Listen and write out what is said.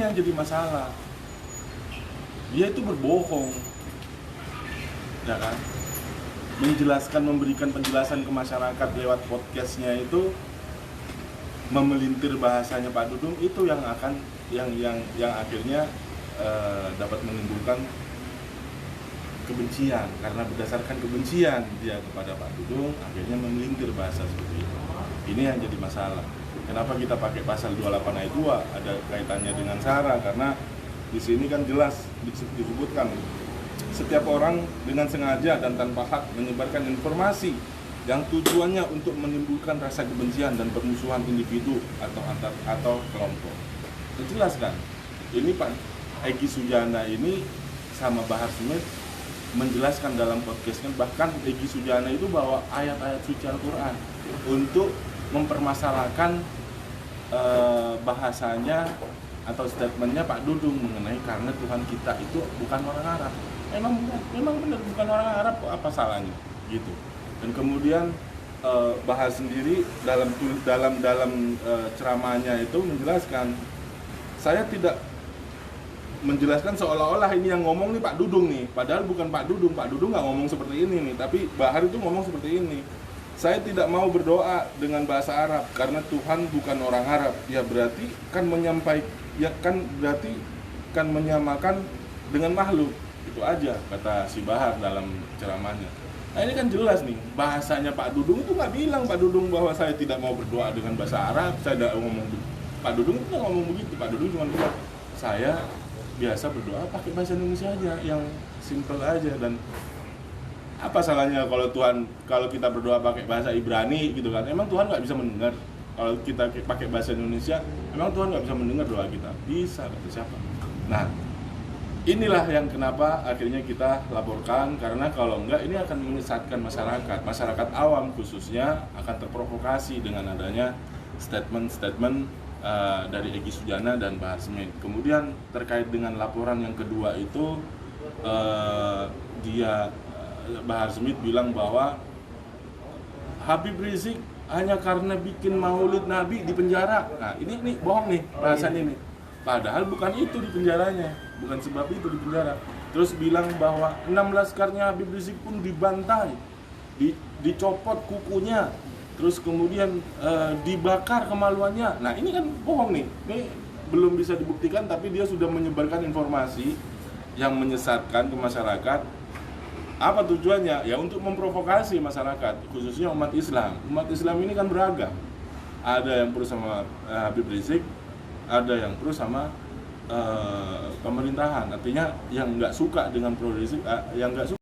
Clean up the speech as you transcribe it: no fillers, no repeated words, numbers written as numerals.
yang jadi masalah. Dia itu berbohong, ya kan? Memberikan penjelasan ke masyarakat lewat podcastnya itu, memelintir bahasanya Pak Dudung, itu yang akan yang akhirnya dapat menimbulkan kebencian. Karena berdasarkan kebencian dia kepada Pak Dudung, akhirnya memelintir bahasa seperti itu. Ini yang jadi masalah. Kenapa kita pakai pasal 28 ayat 2? Ada kaitannya dengan SARA, karena di sini kan jelas disebutkan setiap orang dengan sengaja dan tanpa hak menyebarkan informasi yang tujuannya untuk menimbulkan rasa kebencian dan permusuhan individu atau kelompok. Itu jelas kan? Ini Pak Egy Sujana ini sama Bahar Smith menjelaskan dalam podcastnya, bahkan Egy Sujana itu bawa ayat-ayat suci Al-Quran untuk mempermasalahkan bahasanya atau statementnya Pak Dudung mengenai karena Tuhan kita itu bukan orang Arab. Memang benar bukan orang Arab, kok apa salahnya gitu. Dan kemudian Bahar sendiri dalam ceramahnya itu menjelaskan, saya tidak menjelaskan seolah-olah ini yang ngomong nih Pak Dudung nih, padahal bukan Pak Dudung nggak ngomong seperti ini nih, tapi Bahar itu ngomong seperti ini. Saya tidak mau berdoa dengan bahasa Arab karena Tuhan bukan orang Arab. Ya berarti kan berarti kan menyamakan dengan makhluk. Itu aja kata si Bahar dalam ceramahnya. Nah ini kan jelas nih, bahasanya Pak Dudung itu nggak bilang Pak Dudung bahwa saya tidak mau berdoa dengan bahasa Arab, saya tidak ngomong begitu. Pak Dudung itu nggak ngomong begitu. Pak Dudung cuma bilang, saya biasa berdoa pakai bahasa Indonesia aja, yang simple aja. Dan apa salahnya kalau kita berdoa pakai bahasa Ibrani gitu kan? Emang Tuhan nggak bisa mendengar? Kalau kita pakai bahasa Indonesia, emang Tuhan nggak bisa mendengar doa kita? Bisa, kata siapa? Nah, inilah yang kenapa akhirnya kita laporkan, karena kalau enggak ini akan menyesatkan masyarakat awam khususnya akan terprovokasi dengan adanya statement dari Egy Sujana dan Bahar Smith. Kemudian terkait dengan laporan yang kedua itu, Bahar Smith bilang bahwa Habib Rizik hanya karena bikin maulid Nabi di penjara. Nah ini bohong nih bahasanya nih. Padahal bukan itu di penjaranya, bukan sebab itu di penjara. Terus bilang bahwa 6 laskarnya Habib Rizik pun dibantai, dicopot kukunya, terus kemudian dibakar kemaluannya. Nah ini kan bohong nih. Ini belum bisa dibuktikan, tapi dia sudah menyebarkan informasi yang menyesatkan ke masyarakat. Apa tujuannya? Ya untuk memprovokasi masyarakat, khususnya umat Islam. Umat Islam ini kan beragam. Ada yang pro sama Habib Rizik, ada yang pro sama pemerintahan. Artinya yang nggak suka dengan pro Rizik, yang nggak suka